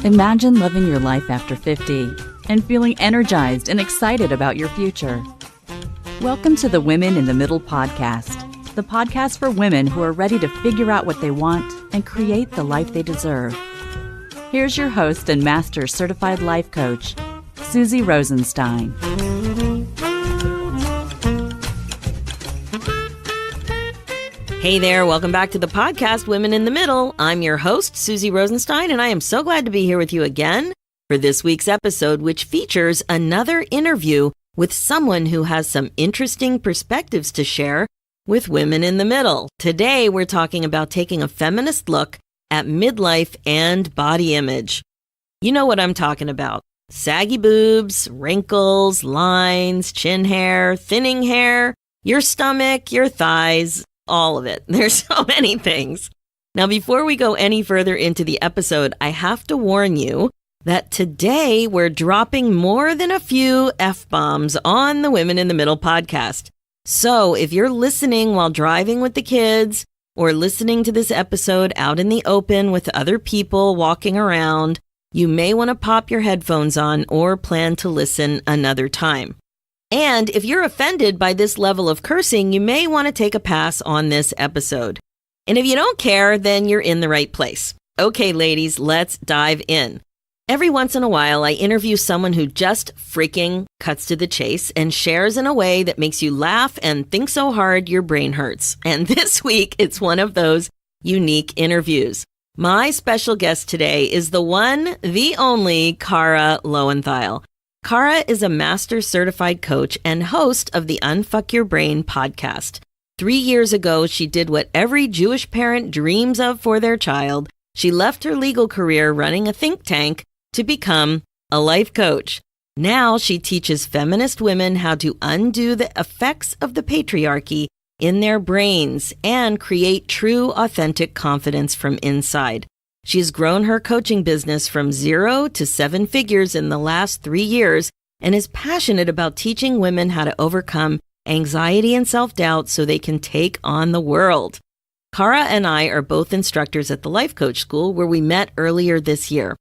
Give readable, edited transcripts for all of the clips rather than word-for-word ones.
Imagine living your life after 50 and feeling energized and excited about your future. Welcome to the Women in the Middle podcast, the podcast for women who are ready to figure out what they want and create the life they deserve. Here's your host and master certified life coach, Suzy Rosenstein. Hey there, welcome back to the podcast, Women in the Middle. I'm your host, Suzy Rosenstein, and I am so glad to be here with you again for this week's episode, which features another interview with someone who has some interesting perspectives to share with women in the middle. Today, we're talking about taking a feminist look at midlife and body image. You know what I'm talking about. Saggy boobs, wrinkles, lines, chin hair, thinning hair, your stomach, your thighs, all of it. There's so many things. Now, before we go any further into the episode, I have to warn you that today we're dropping more than a few F-bombs on the Women in the Middle podcast. So if you're listening while driving with the kids or listening to this episode out in the open with other people walking around, you may want to pop your headphones on or plan to listen another time. And if you're offended by this level of cursing, you may want to take a pass on this episode. And if you don't care, then you're in the right place. Okay, ladies, let's dive in. Every once in a while, I interview someone who just freaking cuts to the chase and shares in a way that makes you laugh and think so hard your brain hurts. And this week, it's one of those unique interviews. My special guest today is the one, the only, Cara Loewentheil. Cara is a master certified coach and host of the Unfuck Your Brain podcast. 3 years ago, she did what every Jewish parent dreams of for their child. She left her legal career running a think tank to become a life coach. Now she teaches feminist women how to undo the effects of the patriarchy in their brains and create true, authentic confidence from inside. She's grown her coaching business from 0 to 7 figures in the last 3 years and is passionate about teaching women how to overcome anxiety and self-doubt so they can take on the world. Cara and I are both instructors at the Life Coach School where we met earlier this year.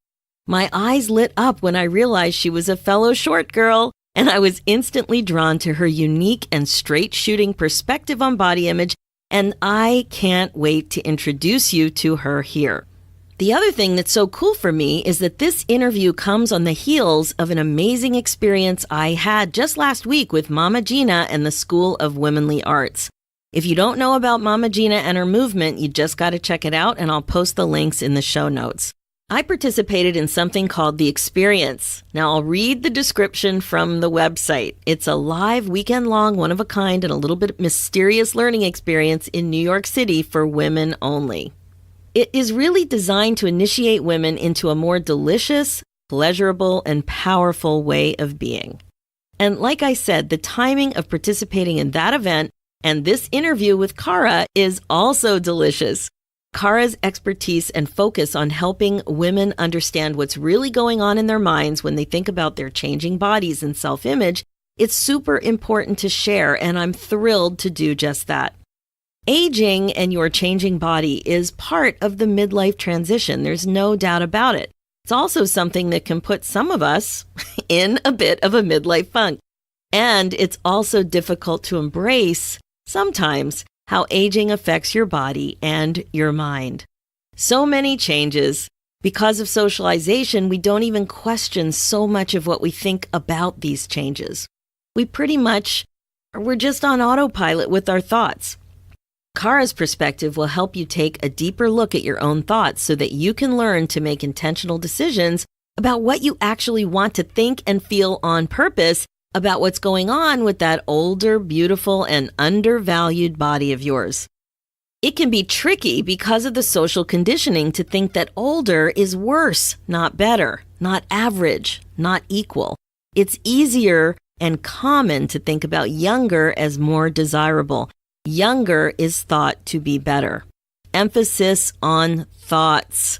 My eyes lit up when I realized she was a fellow short girl, and I was instantly drawn to her unique and straight-shooting perspective on body image, and I can't wait to introduce you to her here. The other thing that's so cool for me is that this interview comes on the heels of an amazing experience I had just last week with Mama Gina and the School of Womanly Arts. If you don't know about Mama Gina and her movement, you just got to check it out, and I'll post the links in the show notes. I participated in something called The Experience. Now, I'll read the description from the website. It's a live, weekend-long, one-of-a-kind, and a little bit mysterious learning experience in New York City for women only. It is really designed to initiate women into a more delicious, pleasurable, and powerful way of being. And like I said, the timing of participating in that event and this interview with Cara is also delicious. Cara's expertise and focus on helping women understand what's really going on in their minds when they think about their changing bodies and self-image, it's super important to share, and I'm thrilled to do just that. Aging and your changing body is part of the midlife transition. There's no doubt about it. It's also something that can put some of us in a bit of a midlife funk. And it's also difficult to embrace sometimes how aging affects your body and your mind. So many changes. Because of socialization, we don't even question so much of what we think about these changes. We're just on autopilot with our thoughts. Cara's perspective will help you take a deeper look at your own thoughts so that you can learn to make intentional decisions about what you actually want to think and feel on purpose about what's going on with that older, beautiful, and undervalued body of yours. It can be tricky because of the social conditioning to think that older is worse, not better, not average, not equal. It's easier and common to think about younger as more desirable. Younger is thought to be better. Emphasis on thoughts.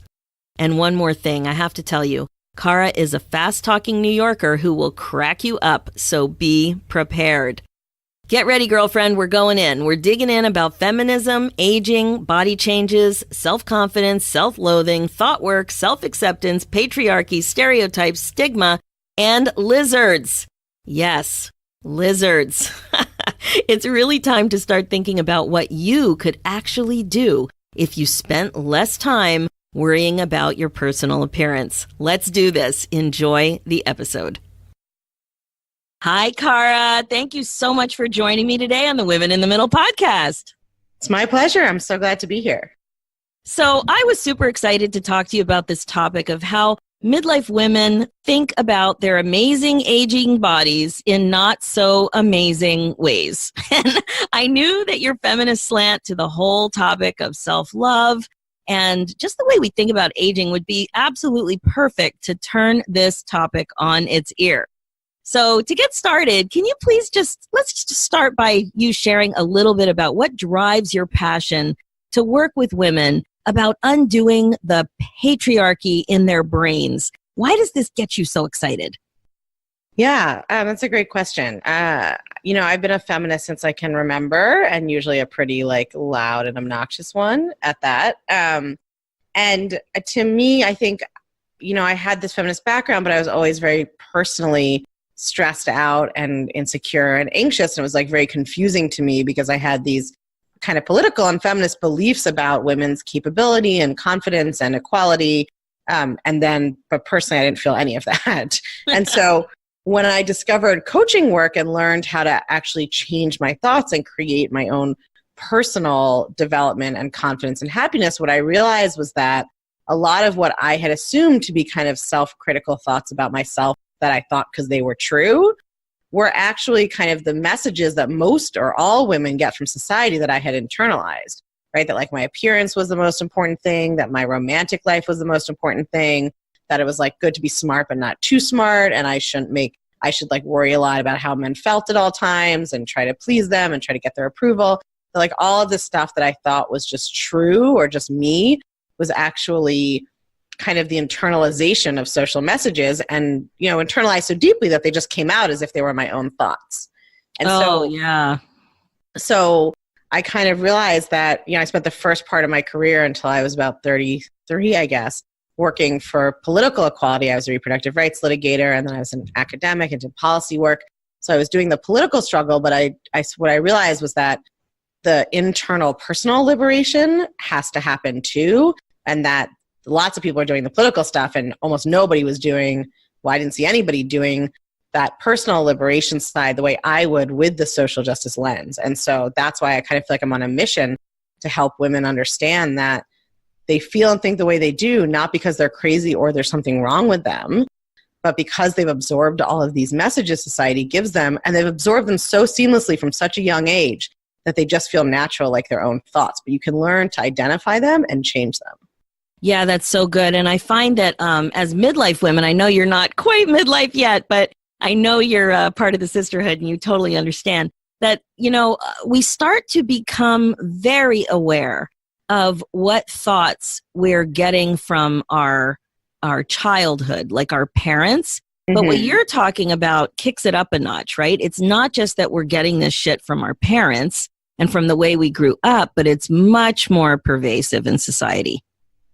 And one more thing I have to tell you, Cara is a fast-talking New Yorker who will crack you up, so be prepared. Get ready, girlfriend. We're going in. We're digging in about feminism, aging, body changes, self-confidence, self-loathing, thought work, self-acceptance, patriarchy, stereotypes, stigma, and lizards. Yes, lizards. It's really time to start thinking about what you could actually do if you spent less time worrying about your personal appearance. Let's do this. Enjoy the episode. Hi, Cara. Thank you so much for joining me today on the Women in the Middle podcast. It's my pleasure. I'm so glad to be here. So I was super excited to talk to you about this topic of how midlife women think about their amazing aging bodies in not so amazing ways. And I knew that your feminist slant to the whole topic of self-love and just the way we think about aging would be absolutely perfect to turn this topic on its ear. So to get started, can you please let's just start by you sharing a little bit about what drives your passion to work with women about undoing the patriarchy in their brains. Why does this get you so excited? Yeah, that's a great question. I've been a feminist since I can remember, and usually a pretty loud and obnoxious one at that. And to me, I think, I had this feminist background, but I was always very personally stressed out and insecure and anxious. And it was very confusing to me because I had these kind of political and feminist beliefs about women's capability and confidence and equality. But personally, I didn't feel any of that. And so when I discovered coaching work and learned how to actually change my thoughts and create my own personal development and confidence and happiness, what I realized was that a lot of what I had assumed to be kind of self-critical thoughts about myself that I thought because they were true were actually kind of the messages that most or all women get from society that I had internalized, right? That my appearance was the most important thing, that my romantic life was the most important thing, that it was good to be smart but not too smart, and I should worry a lot about how men felt at all times and try to please them and try to get their approval. So, all of this stuff that I thought was just true or just me was actually kind of the internalization of social messages and, internalized so deeply that they just came out as if they were my own thoughts. And so I kind of realized that, I spent the first part of my career until I was about 33, I guess, working for political equality. I was a reproductive rights litigator, and then I was an academic and did policy work. So I was doing the political struggle, but what I realized was that the internal personal liberation has to happen too, and that lots of people are doing the political stuff and almost nobody was doing, I didn't see anybody doing that personal liberation side the way I would with the social justice lens. And so that's why I kind of feel like I'm on a mission to help women understand that they feel and think the way they do, not because they're crazy or there's something wrong with them, but because they've absorbed all of these messages society gives them, and they've absorbed them so seamlessly from such a young age that they just feel natural like their own thoughts. But you can learn to identify them and change them. Yeah, that's so good. And I find that as midlife women, I know you're not quite midlife yet, but I know you're part of the sisterhood and you totally understand that, we start to become very aware of what thoughts we're getting from our childhood, like our parents. Mm-hmm. But what you're talking about kicks it up a notch, right? It's not just that we're getting this shit from our parents and from the way we grew up, but it's much more pervasive in society.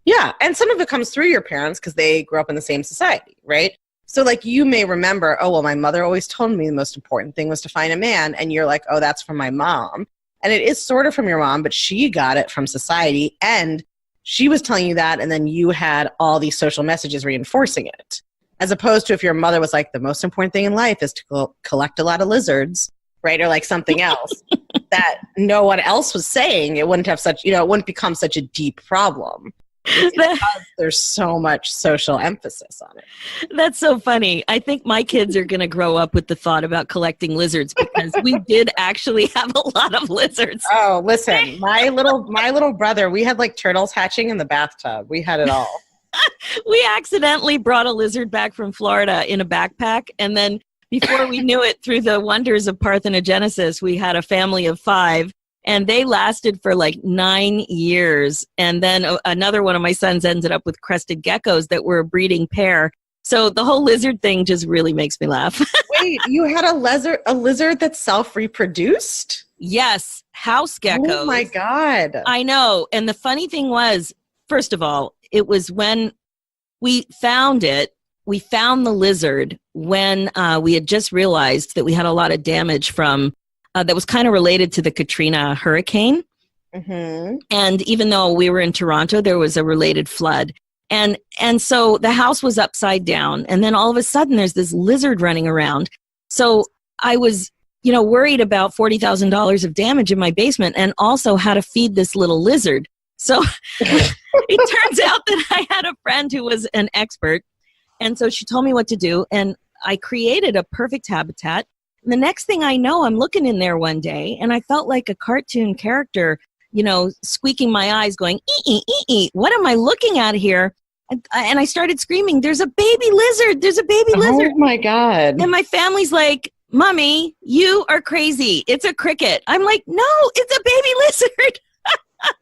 Yeah, and some of it comes through your parents because they grew up in the same society, right? So you may remember, my mother always told me the most important thing was to find a man, and you're like, oh, that's from my mom. And it is sort of from your mom, but she got it from society, and she was telling you that, and then you had all these social messages reinforcing it. As opposed to if your mother was the most important thing in life is to collect a lot of lizards, right? Or something else that no one else was saying, it wouldn't have it wouldn't become such a deep problem. Because there's so much social emphasis on it. That's so funny. I think my kids are going to grow up with the thought about collecting lizards because we did actually have a lot of lizards. Oh, listen, my little brother, we had turtles hatching in the bathtub. We had it all. We accidentally brought a lizard back from Florida in a backpack, and then before we knew it, through the wonders of parthenogenesis, we had a family of 5. And they lasted for 9 years. And then another one of my sons ended up with crested geckos that were a breeding pair. So the whole lizard thing just really makes me laugh. Wait, you had a lizard that self-reproduced? Yes, house geckos. Oh my God. I know. And the funny thing was, first of all, it was when we found it, we found the lizard when we had just realized that we had a lot of damage from, that was kind of related to the Katrina hurricane. Mm-hmm. And even though we were in Toronto, there was a related flood. And so the house was upside down. And then all of a sudden there's this lizard running around. So I was, worried about $40,000 of damage in my basement and also how to feed this little lizard. So it turns out that I had a friend who was an expert. And so she told me what to do. And I created a perfect habitat. And the next thing I know, I'm looking in there one day and I felt like a cartoon character, squeaking my eyes going, ee, what am I looking at here? And I started screaming, there's a baby lizard. There's a baby lizard. Oh my God. And my family's like, Mommy, you are crazy. It's a cricket. I'm like, no, it's a baby lizard.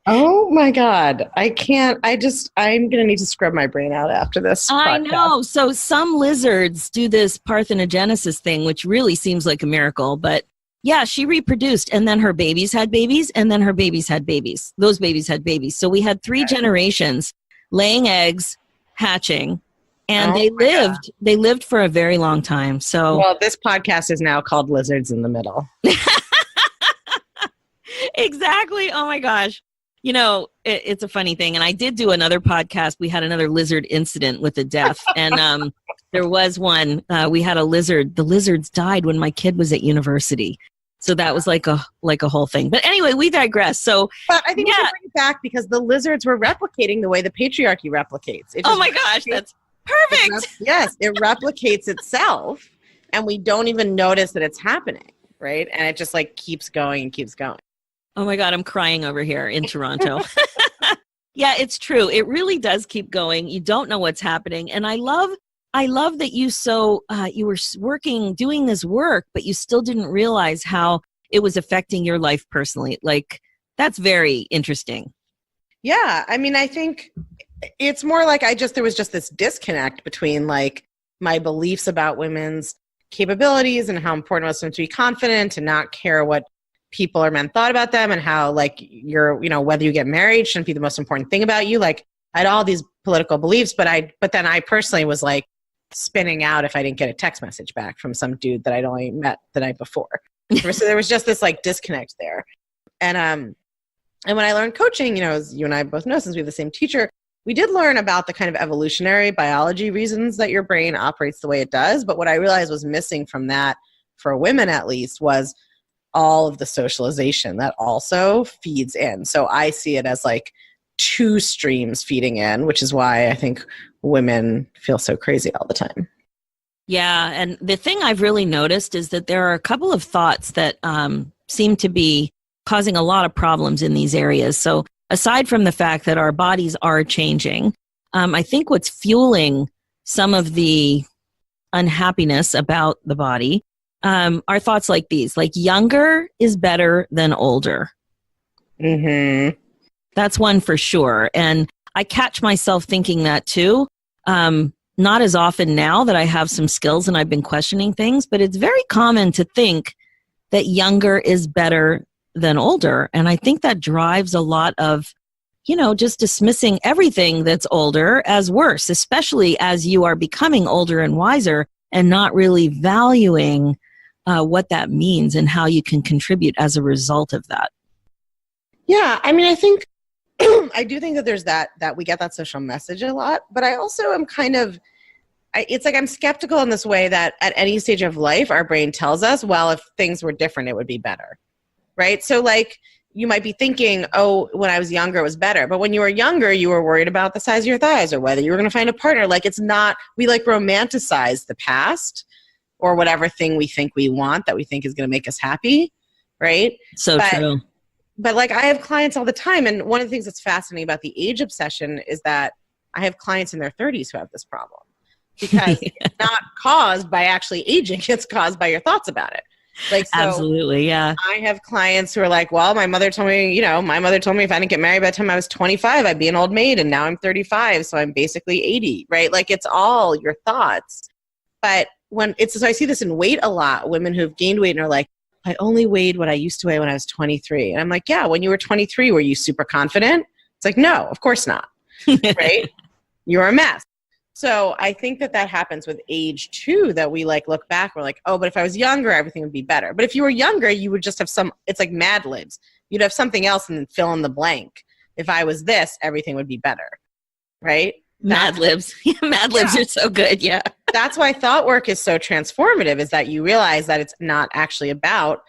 Oh my God. I'm going to need to scrub my brain out after this podcast. I know. So some lizards do this parthenogenesis thing, which really seems like a miracle. But yeah, she reproduced and then her babies had babies and then her babies had babies. Those babies had babies. So we had 3 generations laying eggs, hatching, and they lived for a very long time. So well, this podcast is now called Lizards in the Middle. Exactly. Oh my gosh. It's a funny thing. And I did do another podcast. We had another lizard incident with a death. And there was one, we had a lizard. The lizards died when my kid was at university. So that was like a whole thing. But anyway, we digress. So, but I think we should bring it back because the lizards were replicating the way the patriarchy replicates. Oh my gosh, that's perfect. It replicates itself and we don't even notice that it's happening, right? And it just like keeps going and keeps going. Oh my God, I'm crying over here in Toronto. Yeah, it's true. It really does keep going. You don't know what's happening. And I love that you were doing this work, but you still didn't realize how it was affecting your life personally. Like, that's very interesting. Yeah. I mean, I think it's more like there was just this disconnect between like my beliefs about women's capabilities and how important it was for them to be confident and not care what people or men thought about them and how like whether you get married shouldn't be the most important thing about you. Like I had all these political beliefs, but then I personally was like spinning out if I didn't get a text message back from some dude that I'd only met the night before. So there was just this like disconnect there. And when I learned coaching, as you and I both know, since we have the same teacher, we did learn about the kind of evolutionary biology reasons that your brain operates the way it does. But what I realized was missing from that, for women at least, was all of the socialization that also feeds in. So I see it as like 2 streams feeding in, which is why I think women feel so crazy all the time. Yeah. And the thing I've really noticed is that there are a couple of thoughts that seem to be causing a lot of problems in these areas. So aside from the fact that our bodies are changing, I think what's fueling some of the unhappiness about the body are thoughts like these, like younger is better than older. Mm-hmm. That's one for sure. And I catch myself thinking that too. Not as often now that I have some skills and I've been questioning things, but it's very common to think that younger is better than older. And I think that drives a lot of, just dismissing everything that's older as worse, especially as you are becoming older and wiser and not really valuing what that means and how you can contribute as a result of that. Yeah, I mean, I think I do think that there's that we get that social message a lot, but I also am it's like I'm skeptical in this way that at any stage of life, our brain tells us, well, if things were different, it would be better, right? So like you might be thinking, oh, when I was younger, it was better. But when you were younger, you were worried about the size of your thighs or whether you were going to find a partner. Like it's not, we like romanticize the past or whatever thing we think we want that we think is going to make us happy, right? True. But like I have clients all the time, and one of the things that's fascinating about the age obsession is that I have clients in their 30s who have this problem because it's not caused by actually aging, it's caused by your thoughts about it. Like, so absolutely, yeah. I have clients who are like, well, my mother told me if I didn't get married by the time I was 25, I'd be an old maid, and now I'm 35, so I'm basically 80, right? Like it's all your thoughts. But so I see this in weight a lot. Women who've gained weight and are like, I only weighed what I used to weigh when I was 23. And I'm like, yeah, when you were 23, were you super confident? It's like, no, of course not. Right? You're a mess. So I think that happens with age too, that we like look back, we're like, oh, but if I was younger, everything would be better. But if you were younger, you would just have it's like Mad Libs. You'd have something else and then fill in the blank. If I was this, everything would be better. Right? Mad Libs. Mad Libs are so good. Yeah. That's why thought work is so transformative, is that you realize that it's not actually about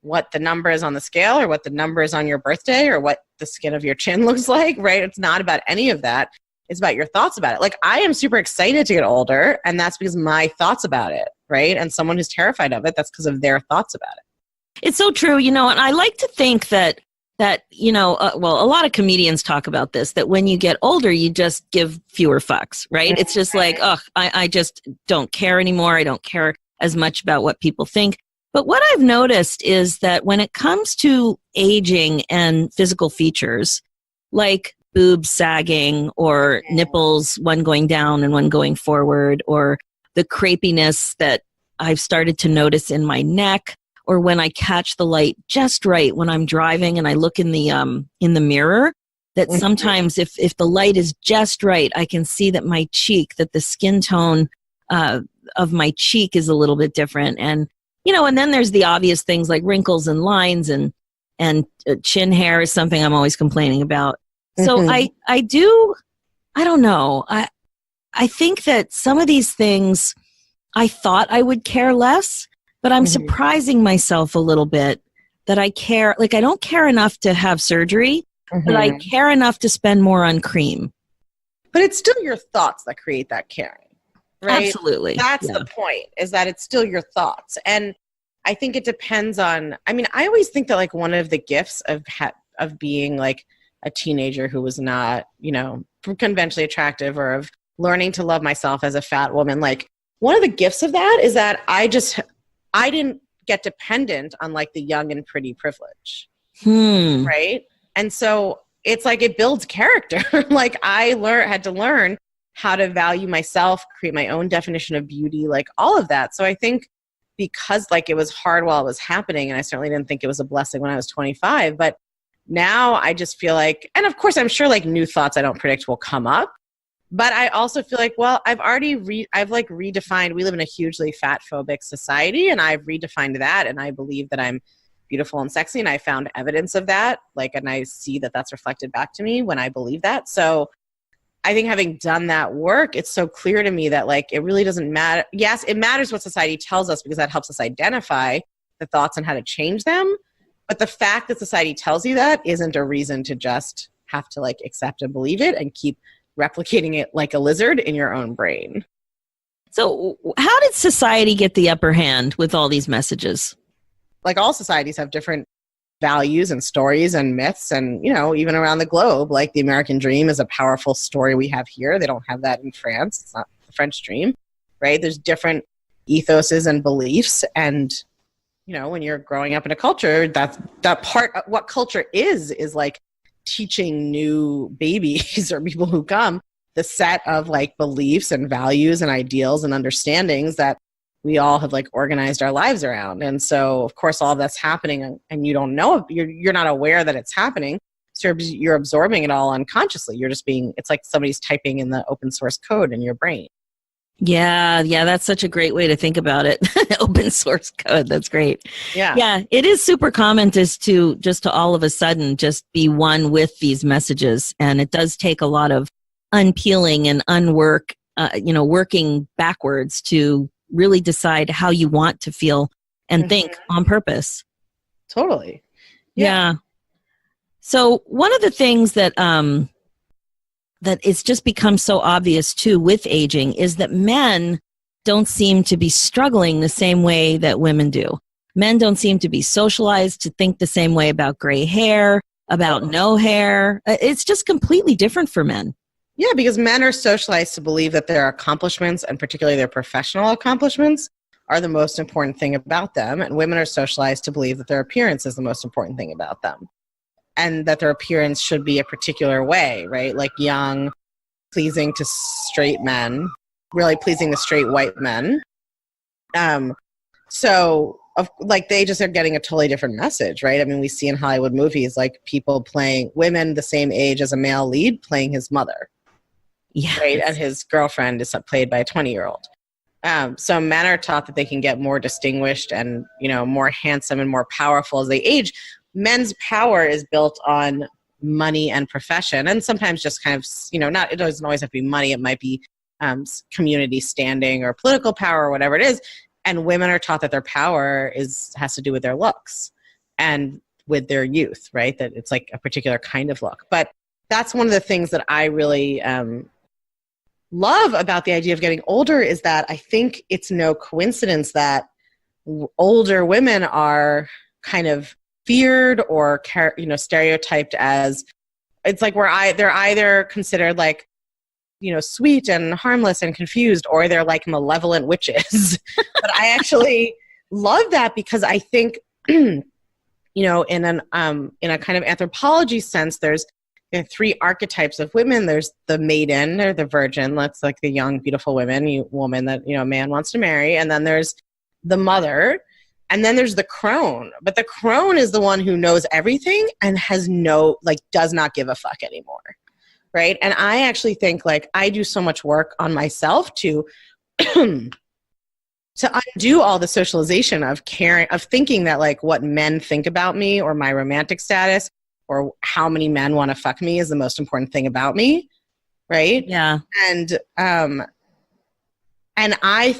what the number is on the scale or what the number is on your birthday or what the skin of your chin looks like, right? It's not about any of that. It's about your thoughts about it. Like, I am super excited to get older, and that's because my thoughts about it, right? And someone who's terrified of it, that's because of their thoughts about it. It's so true, and I like to think that a lot of comedians talk about this, that when you get older, you just give fewer fucks, right? It's just like, I just don't care anymore. I don't care as much about what people think. But what I've noticed is that when it comes to aging and physical features, like boobs sagging or nipples, one going down and one going forward, or the crepiness that I've started to notice in my neck, or when I catch the light just right when I'm driving and I look in the mirror, that sometimes if the light is just right, I can see that that the skin tone of my cheek is a little bit different. And then there's the obvious things like wrinkles and lines and chin hair is something I'm always complaining about. So I don't know. I think that some of these things I thought I would care less, but I'm surprising myself a little bit that I care. Like, I don't care enough to have surgery, but I care enough to spend more on cream. But it's still your thoughts that create that caring, right? Absolutely. That's the point, is that it's still your thoughts. And I think it depends on, I always think that like one of the gifts of being like a teenager who was not, conventionally attractive, or of learning to love myself as a fat woman, like one of the gifts of that is that I didn't get dependent on like the young and pretty privilege. Right? And so it's like, it builds character. Like, I had to learn how to value myself, create my own definition of beauty, like all of that. So I think because like it was hard while it was happening, and I certainly didn't think it was a blessing when I was 25, but now I just feel like, and of course I'm sure like new thoughts I don't predict will come up, but I also feel like, well, I've redefined, we live in a hugely fat phobic society, and I've redefined that, and I believe that I'm beautiful and sexy, and I found evidence of that, like, and I see that that's reflected back to me when I believe that. So I think having done that work, it's so clear to me that like, it really doesn't matter. Yes, it matters what society tells us, because that helps us identify the thoughts and how to change them. But the fact that society tells you that isn't a reason to just have to like accept and believe it and keep replicating it like a lizard in your own brain. So how did society get the upper hand with all these messages? Like, all societies have different values and stories and myths, and, even around the globe, like the American dream is a powerful story we have here. They don't have that in France. It's not the French dream, right? There's different ethoses and beliefs, and when you're growing up in a culture, that part of what culture is like teaching new babies or people who come the set of like beliefs and values and ideals and understandings that we all have like organized our lives around. And so of course all of that's happening, and you don't know, you're not aware that it's happening. So you're absorbing it all unconsciously. It's like somebody's typing in the open source code in your brain. Yeah, that's such a great way to think about it. Open source code, that's great. Yeah, it is super common to all of a sudden just be one with these messages, and it does take a lot of unpeeling and working backwards to really decide how you want to feel and think on purpose. Totally. Yeah. So one of the things that it's just become so obvious too with aging is that men don't seem to be struggling the same way that women do. Men don't seem to be socialized to think the same way about gray hair, about no hair. It's just completely different for men. Yeah, because men are socialized to believe that their accomplishments, and particularly their professional accomplishments, are the most important thing about them. And women are socialized to believe that their appearance is the most important thing about them. And that their appearance should be a particular way, right? Like young, pleasing to straight men, really pleasing to straight white men, So like they just are getting a totally different message, right? I mean, we see in Hollywood movies like people playing women the same age as a male lead playing his mother, right? And his girlfriend is played by a 20-year-old. So men are taught that they can get more distinguished and, more handsome and more powerful as they age. Men's power is built on money and profession, and sometimes just kind of, it doesn't always have to be money. It might be community standing or political power or whatever it is. And women are taught that their power has to do with their looks and with their youth, right? That it's like a particular kind of look. But that's one of the things that I really love about the idea of getting older is that I think it's no coincidence that older women are kind of feared or stereotyped as, it's like they're either considered like, sweet and harmless and confused, or they're like malevolent witches. But I actually love that because I think, in a kind of anthropology sense, there's three archetypes of women. There's the maiden or the virgin. That's like the young, beautiful woman that, a man wants to marry. And then there's the mother. And then there's the crone. But the crone is the one who knows everything and does not give a fuck anymore. Right. And I actually think I do so much work on myself to undo all the socialization of caring, of thinking that what men think about me or my romantic status or how many men want to fuck me is the most important thing about me. Right. Yeah. And I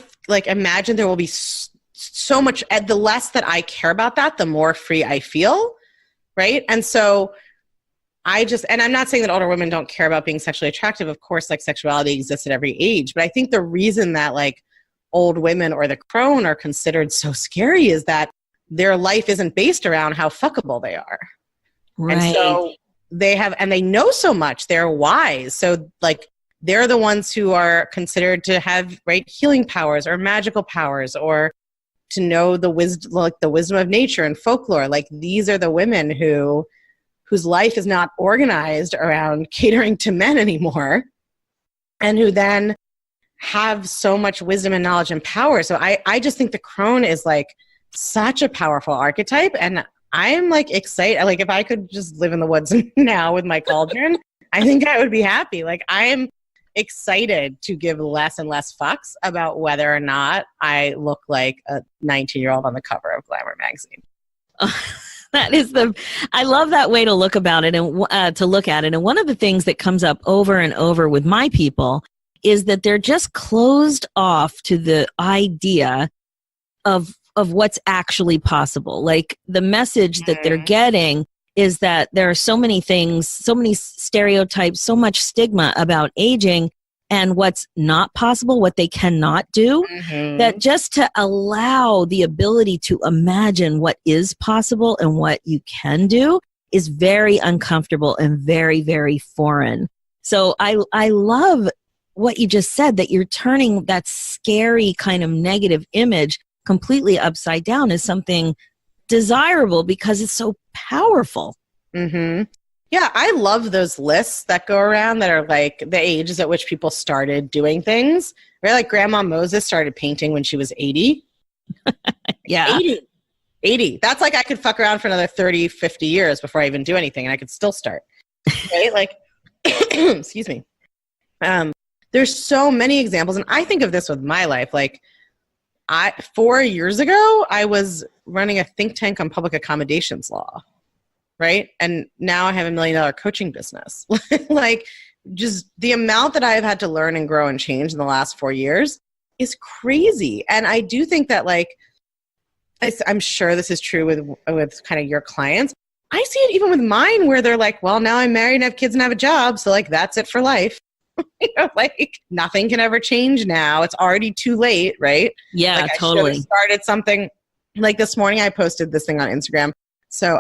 imagine there will be so much, the less that I care about that, the more free I feel. Right. And so and I'm not saying that older women don't care about being sexually attractive. Of course, sexuality exists at every age. But I think the reason that old women or the crone are considered so scary is that their life isn't based around how fuckable they are. Right. And so they know so much. They're wise. So they're the ones who are considered to have healing powers or magical powers or to know the wisdom of nature and folklore. These are the women whose life is not organized around catering to men anymore, and who then have so much wisdom and knowledge and power. So I just think the crone is such a powerful archetype, and I'm excited. If I could just live in the woods now with my cauldron, I think I would be happy. I'm excited to give less and less fucks about whether or not I look like a 19-year-old on the cover of Glamour magazine. I love that way to look about it and to look at it. And one of the things that comes up over and over with my people is that they're just closed off to the idea of what's actually possible. The message that they're getting is that there are so many things, so many stereotypes, so much stigma about aging and what's not possible, what they cannot do, that just to allow the ability to imagine what is possible and what you can do is very uncomfortable and very, very foreign. So I love what you just said, that you're turning that scary kind of negative image completely upside down as something desirable because it's so powerful. Mm-hmm. Yeah, I love those lists that go around that are the ages at which people started doing things. Right? Grandma Moses started painting when she was 80. Yeah. 80. That's I could fuck around for another 30, 50 years before I even do anything, and I could still start. Right? Excuse me. There's so many examples, and I think of this with my life. 4 years ago, I was running a think tank on public accommodations law. Right? And now I have $1 million coaching business. Just the amount that I've had to learn and grow and change in the last 4 years is crazy. And I do think that I'm sure this is true with kind of your clients. I see it even with mine where they're well, now I'm married and have kids and have a job. So that's it for life. Nothing can ever change now. It's already too late. Right? Yeah, I totally. should have started something this morning. I posted this thing on Instagram. So,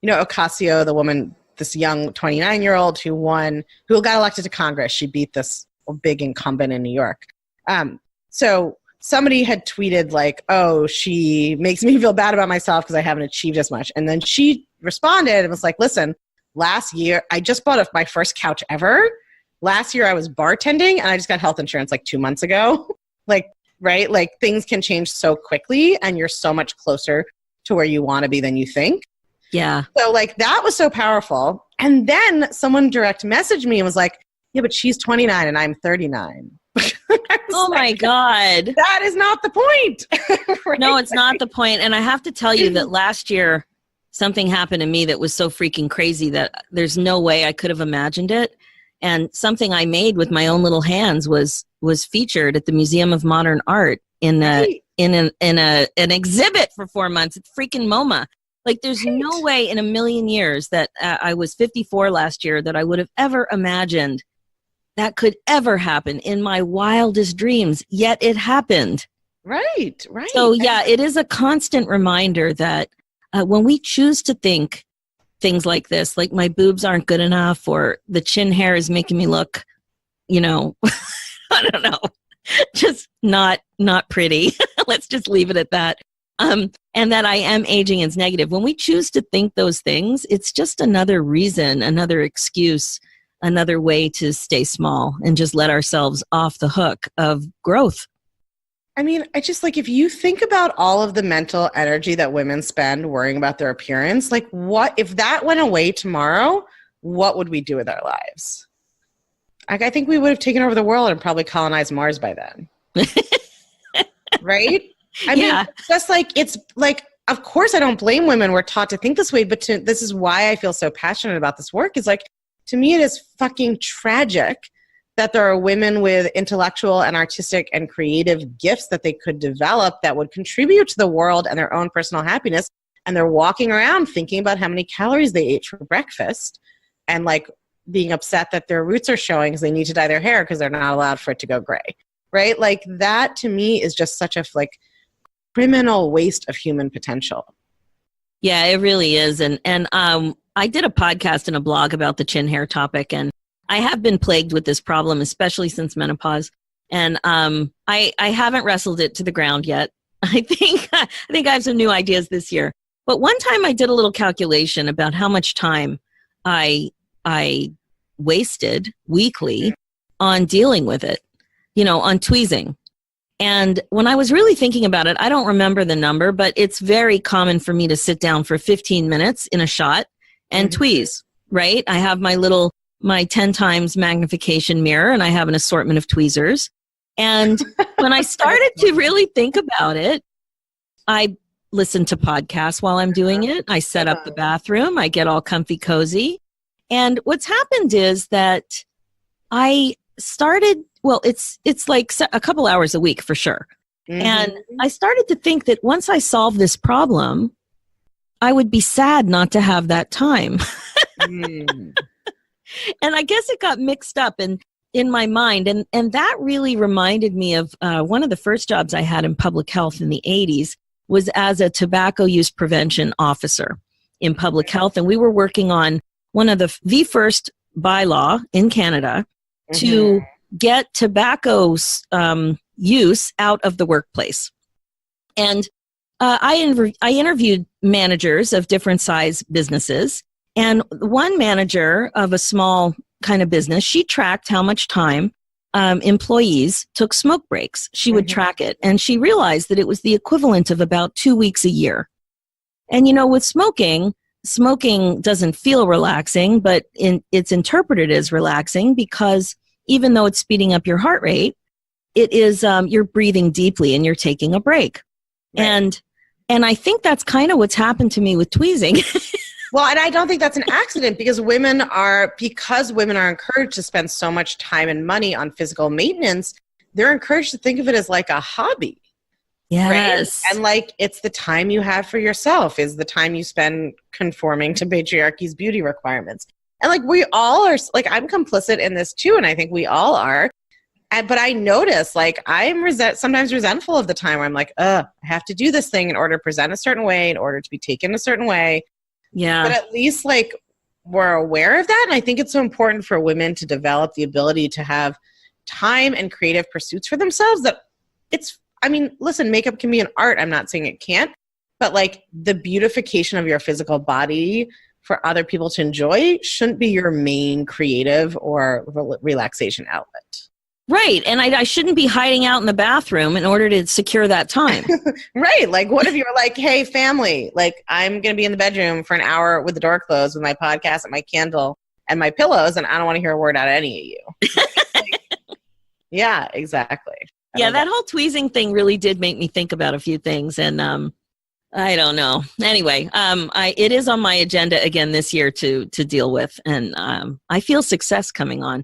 Ocasio, the woman, this young 29-year-old who got elected to Congress, she beat this big incumbent in New York. So somebody had tweeted oh, she makes me feel bad about myself because I haven't achieved as much. And then she responded and was listen, last year, I just bought my first couch ever. Last year I was bartending and I just got health insurance 2 months ago. right? Like things can change so quickly and you're so much closer to where you want to be than you think. Yeah. So like that was so powerful. And then someone direct messaged me and was like, yeah, but she's 29 and I'm 39. Oh my God. That is not the point. Right? No, it's not the point. And I have to tell you that last year, something happened to me that was so freaking crazy that there's no way I could have imagined it. And something I made with my own little hands was featured at the Museum of Modern Art in an exhibit for 4 months. It's freaking MoMA. Like there's no way in a million years that I was 54 last year that I would have ever imagined that could ever happen in my wildest dreams. Yet it happened. Right. So yeah, it is a constant reminder that when we choose to think things like this, like my boobs aren't good enough or the chin hair is making me look, I don't know, just not pretty. Let's just leave it at that. And that I am aging is negative. When we choose to think those things, it's just another reason, another excuse, another way to stay small and just let ourselves off the hook of growth. I mean, I just like, if you think about all of the mental energy that women spend worrying about their appearance, like what, if that went away tomorrow, what would we do with our lives? Like, I think we would have taken over the world and probably colonized Mars by then. Right? I mean, just like, it's like, of course I don't blame women. We're taught to think this way, but this is why I feel so passionate about this work is like, to me, it is fucking tragic that there are women with intellectual and artistic and creative gifts that they could develop that would contribute to the world and their own personal happiness. And they're walking around thinking about how many calories they ate for breakfast and like being upset that their roots are showing because they need to dye their hair because they're not allowed for it to go gray. Right? Like that to me is just such a like criminal waste of human potential. Yeah, it really is. And I did a podcast and a blog about the chin hair topic, and I have been plagued with this problem, especially since menopause. And I haven't wrestled it to the ground yet. I think I have some new ideas this year. But one time I did a little calculation about how much time I wasted weekly on dealing with it, on tweezing. And when I was really thinking about it, I don't remember the number, but it's very common for me to sit down for 15 minutes in a shot and tweeze, right? I have my 10 times magnification mirror and I have an assortment of tweezers. And when I started to really think about it, I listen to podcasts while I'm doing it. I set up the bathroom. I get all comfy cozy. And what's happened is that I started, it's like a couple hours a week for sure. Mm-hmm. And I started to think that once I solve this problem, I would be sad not to have that time. And I guess it got mixed up in my mind. And that really reminded me of one of the first jobs I had in public health in the 80s was as a tobacco use prevention officer in public health. And we were working on one of the first bylaw in Canada to get tobacco use out of the workplace. And I interviewed managers of different size businesses. And one manager of a small kind of business, she tracked how much time employees took smoke breaks. She would track it. And she realized that it was the equivalent of about 2 weeks a year. And, with smoking doesn't feel relaxing, but it's interpreted as relaxing because even though it's speeding up your heart rate, it is you're breathing deeply and you're taking a break. Right. And I think that's kind of what's happened to me with tweezing. Well, and I don't think that's an accident because women are encouraged to spend so much time and money on physical maintenance, they're encouraged to think of it as like a hobby. Yes. Right? And like it's the time you have for yourself is the time you spend conforming to patriarchy's beauty requirements. And like we all are, like I'm complicit in this too, and I think we all are. But I notice like I'm sometimes resentful of the time where I'm like, I have to do this thing in order to present a certain way, in order to be taken a certain way. Yeah. But at least like we're aware of that. And I think it's so important for women to develop the ability to have time and creative pursuits for themselves that listen, makeup can be an art. I'm not saying it can't, but like the beautification of your physical body for other people to enjoy shouldn't be your main creative or relaxation outlet. Right. And I shouldn't be hiding out in the bathroom in order to secure that time. Right. Like, what if you were like, hey, family, like, I'm going to be in the bedroom for an hour with the door closed with my podcast and my candle and my pillows, and I don't want to hear a word out of any of you. Like, yeah, exactly. Yeah, that whole tweezing thing really did make me think about a few things. And I don't know. Anyway, it is on my agenda again this year to deal with. And I feel success coming on.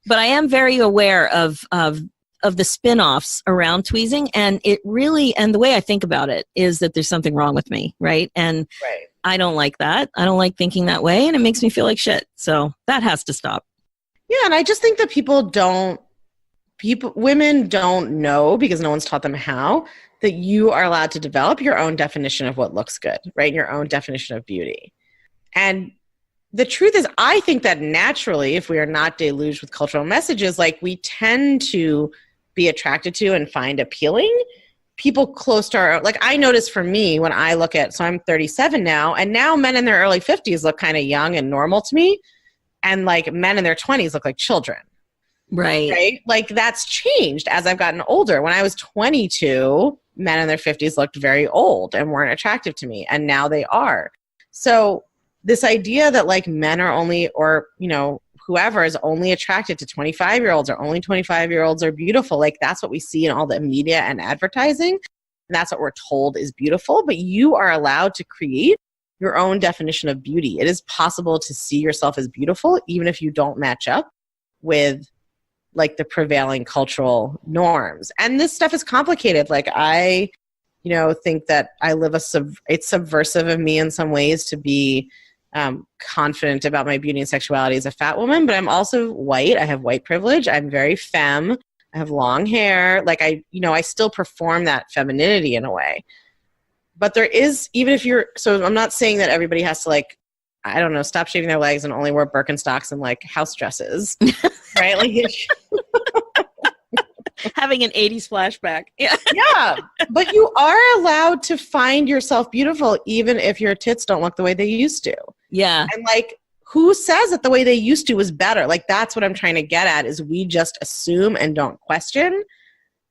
But I am very aware of the spin-offs around tweezing, and it really, and the way I think about it is that there's something wrong with me, right? And I don't like that. I don't like thinking that way, and it makes me feel like shit. So that has to stop. Yeah, and I just think that women don't know, because no one's taught them how, that you are allowed to develop your own definition of what looks good, right? Your own definition of beauty. And the truth is, I think that naturally, if we are not deluged with cultural messages, like, we tend to be attracted to and find appealing people close to our, like, I notice for me when I look at, so I'm 37 now, and now men in their early 50s look kind of young and normal to me. And like men in their 20s look like children. Right? Like, that's changed as I've gotten older. When I was 22, men in their 50s looked very old and weren't attractive to me. And now they are. So this idea that like men are only, or, you know, whoever is only attracted to 25-year-olds, or only 25-year-olds are beautiful. Like, that's what we see in all the media and advertising. And that's what we're told is beautiful. But you are allowed to create your own definition of beauty. It is possible to see yourself as beautiful, even if you don't match up with like the prevailing cultural norms. And this stuff is complicated. Like, I, you know, think that I live it's subversive of me in some ways to be confident about my beauty and sexuality as a fat woman, but I'm also white. I have white privilege. I'm very femme. I have long hair. Like, I still perform that femininity in a way. But there is, even if so I'm not saying that everybody has to, like, I don't know, stop shaving their legs and only wear Birkenstocks and like house dresses, right? Like, having an 80s flashback. Yeah. But you are allowed to find yourself beautiful, even if your tits don't look the way they used to. Yeah. And like, who says that the way they used to was better? Like, that's what I'm trying to get at, is we just assume and don't question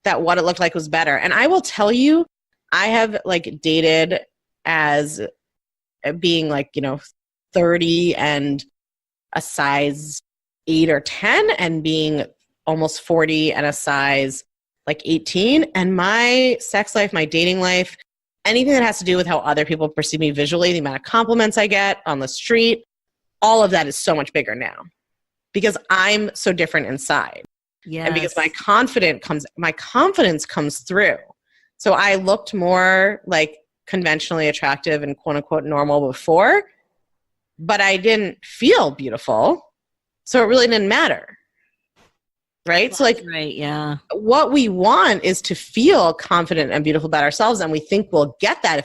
that what it looked like was better. And I will tell you, I have like dated as being like, 30 and a size 8 or 10, and being almost 40 and a size like 18. And my sex life, my dating life, anything that has to do with how other people perceive me visually, the amount of compliments I get on the street, all of that is so much bigger now because I'm so different inside. Yes. And because my confidence comes through. So I looked more like conventionally attractive and quote unquote normal before, but I didn't feel beautiful. So it really didn't matter. Right? That's so like, right, yeah. What we want is to feel confident and beautiful about ourselves. And we think we'll get that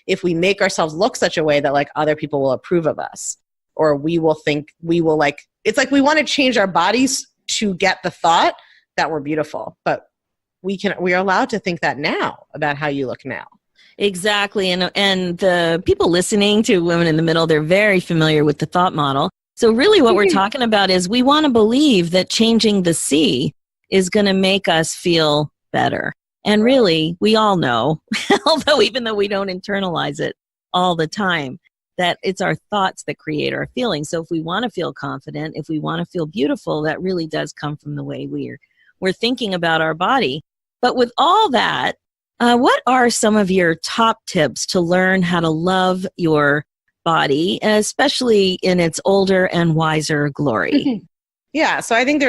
if we make ourselves look such a way that like other people will approve of us, or we will think we will like, it's like we want to change our bodies to get the thought that we're beautiful, but we are allowed to think that now about how you look now. Exactly. And the people listening to Women in the Middle, they're very familiar with the thought model. So really what we're talking about is we want to believe that changing the C is going to make us feel better. And really, we all know, even though we don't internalize it all the time, that it's our thoughts that create our feelings. So if we want to feel confident, if we want to feel beautiful, that really does come from the way we're thinking about our body. But with all that, what are some of your top tips to learn how to love your body, especially in its older and wiser glory? Yeah, so I think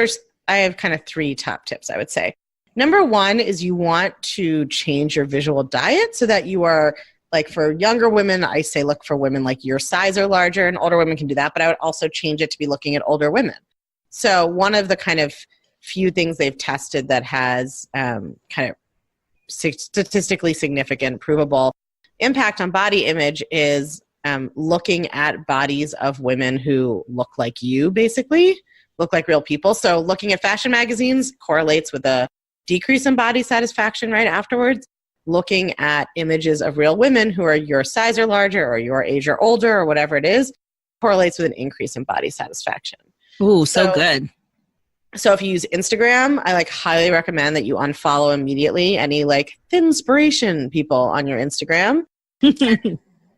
I have kind of 3 top tips, I would say. Number 1 is you want to change your visual diet so that you are, like for younger women, I say look for women like your size or larger, and older women can do that, but I would also change it to be looking at older women. So one of the kind of few things they've tested that has kind of statistically significant, provable impact on body image is looking at bodies of women who look like you, basically, look like real people. So looking at fashion magazines correlates with a decrease in body satisfaction right afterwards. Looking at images of real women who are your size or larger, or your age or older, or whatever it is, correlates with an increase in body satisfaction. Ooh, so good. So if you use Instagram, I like highly recommend that you unfollow immediately any like thinspiration people on your Instagram.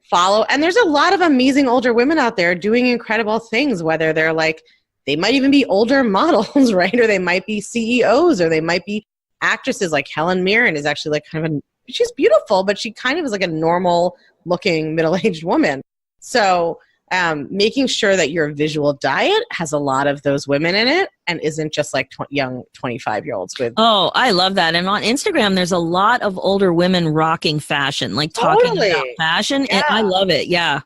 Follow. And there's a lot of amazing older women out there doing incredible things, whether they're like, they might even be older models, right? Or they might be CEOs, or they might be actresses. Like Helen Mirren is actually like kind of she's beautiful, but she kind of is like a normal looking middle-aged woman. So making sure that your visual diet has a lot of those women in it and isn't just like young 25-year-olds with. Oh, I love that. And on Instagram, there's a lot of older women rocking fashion, like talking about fashion. Yeah. And I love it. Yeah.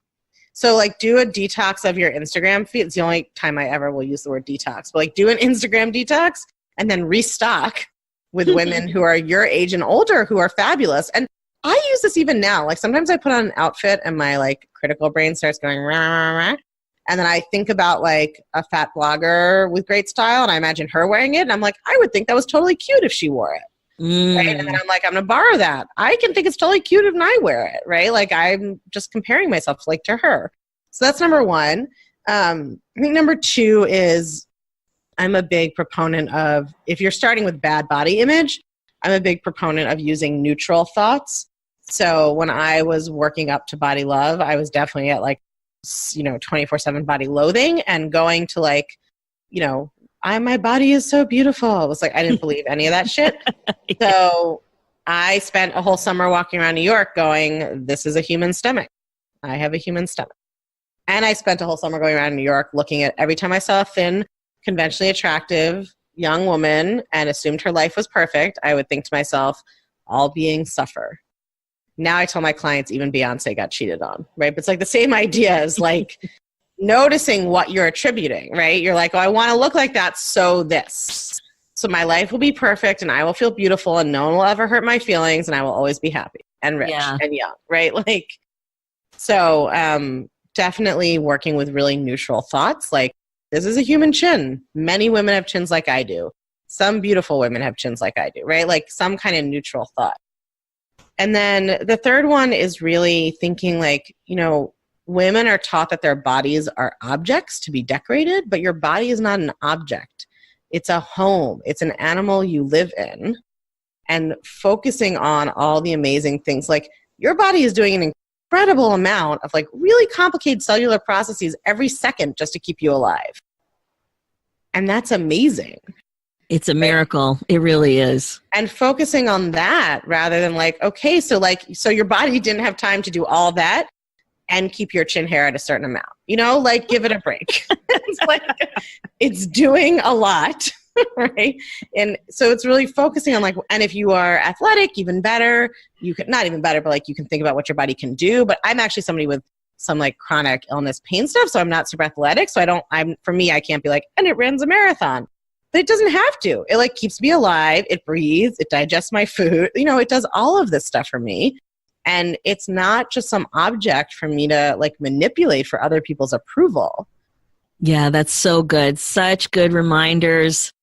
So like do a detox of your Instagram feed. It's the only time I ever will use the word detox, but like do an Instagram detox and then restock with women who are your age and older who are fabulous. And I use this even now. Like sometimes I put on an outfit and my like critical brain starts going rah, rah, rah, and then I think about like a fat blogger with great style and I imagine her wearing it and I'm like, I would think that was totally cute if she wore it. Right? And then I'm like, I'm gonna borrow that. I can think it's totally cute if I wear it, right? Like I'm just comparing myself like to her. So that's number one. I think number two is I'm a big proponent of, if you're starting with bad body image, I'm a big proponent of using neutral thoughts. So when I was working up to body love, I was definitely at like, 24/7 body loathing and going to like, my body is so beautiful. It was like, I didn't believe any of that shit. So I spent a whole summer walking around New York going, this is a human stomach. I have a human stomach. And I spent a whole summer going around New York looking at every time I saw a thin, conventionally attractive young woman and assumed her life was perfect, I would think to myself, all beings suffer. Now I tell my clients even Beyonce got cheated on, right? But it's like the same idea as like noticing what you're attributing, right? You're like, oh, I want to look like that, so this. So my life will be perfect and I will feel beautiful and no one will ever hurt my feelings and I will always be happy and rich and young, right? Like, so definitely working with really neutral thoughts. Like, this is a human chin. Many women have chins like I do. Some beautiful women have chins like I do, right? Like some kind of neutral thought. And then the third one is really thinking like, women are taught that their bodies are objects to be decorated, but your body is not an object. It's a home. It's an animal you live in. And focusing on all the amazing things, like your body is doing an incredible amount of like really complicated cellular processes every second just to keep you alive. And that's amazing. It's a miracle. Right? It really is. And focusing on that rather than like, okay, so your body didn't have time to do all that and keep your chin hair at a certain amount, like give it a break. It's like, it's doing a lot, right? And so it's really focusing on like, and if you are athletic, even better, you can, not even better, but like you can think about what your body can do. But I'm actually somebody with some like chronic illness pain stuff. So I'm not super athletic. So for me, I can't be like, and it runs a marathon. But it doesn't have to. It like keeps me alive. It breathes. It digests my food. It does all of this stuff for me. And it's not just some object for me to like manipulate for other people's approval. Yeah, that's so good. Such good reminders.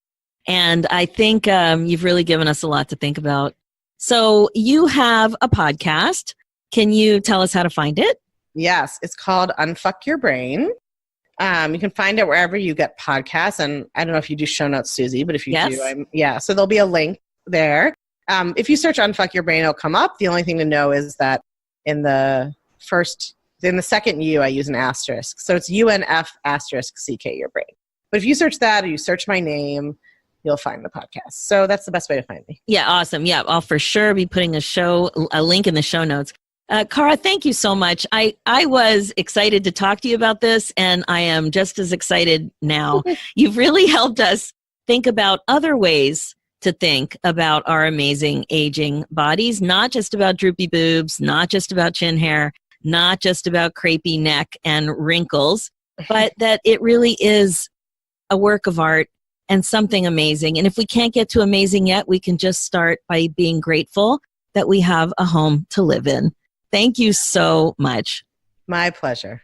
And I think you've really given us a lot to think about. So you have a podcast. Can you tell us how to find it? Yes, it's called Unfuck Your Brain. You can find it wherever you get podcasts. And I don't know if you do show notes, Suzy, but if you do, so there'll be a link there. If you search Unfuck Your Brain, it'll come up. The only thing to know is that in the second U, I use an asterisk. So it's UNF asterisk CK Your Brain. But if you search that or you search my name, you'll find the podcast. So that's the best way to find me. Yeah, awesome. Yeah, I'll for sure be putting a link in the show notes. Cara, thank you so much. I was excited to talk to you about this, and I am just as excited now. You've really helped us think about other ways to think about our amazing aging bodies, not just about droopy boobs, not just about chin hair, not just about crepey neck and wrinkles, but that it really is a work of art and something amazing. And if we can't get to amazing yet, we can just start by being grateful that we have a home to live in. Thank you so much. My pleasure.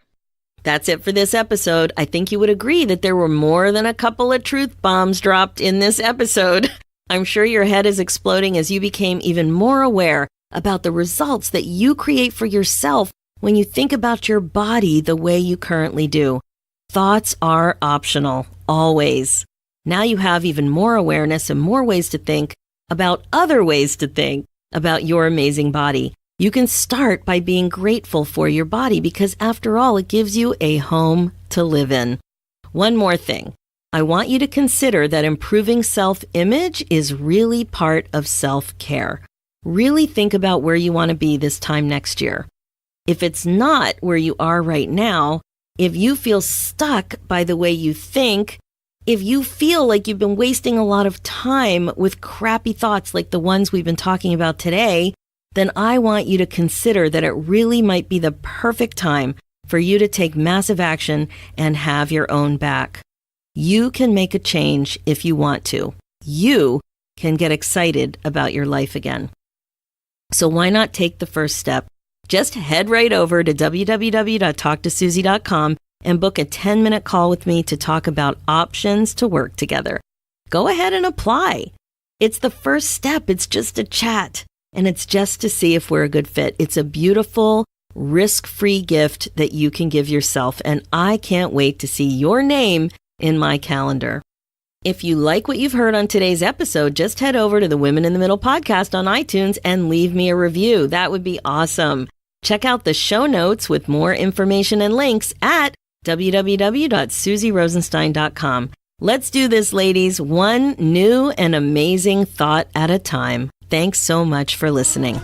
That's it for this episode. I think you would agree that there were more than a couple of truth bombs dropped in this episode. I'm sure your head is exploding as you became even more aware about the results that you create for yourself when you think about your body the way you currently do. Thoughts are optional, always. Now you have even more awareness and more ways to think about other ways to think about your amazing body. You can start by being grateful for your body because after all, it gives you a home to live in. One more thing. I want you to consider that improving self-image is really part of self-care. Really think about where you want to be this time next year. If it's not where you are right now, if you feel stuck by the way you think, if you feel like you've been wasting a lot of time with crappy thoughts like the ones we've been talking about today, then I want you to consider that it really might be the perfect time for you to take massive action and have your own back. You can make a change if you want to. You can get excited about your life again. So why not take the first step? Just head right over to www.talktosuzy.com and book a 10-minute call with me to talk about options to work together. Go ahead and apply. It's the first step. It's just a chat, and it's just to see if we're a good fit. It's a beautiful, risk-free gift that you can give yourself, and I can't wait to see your name in my calendar. If you like what you've heard on today's episode, just head over to the Women in the Middle podcast on iTunes and leave me a review. That would be awesome. Check out the show notes with more information and links at www.suzyrosenstein.com. Let's do this, ladies, one new and amazing thought at a time. Thanks so much for listening.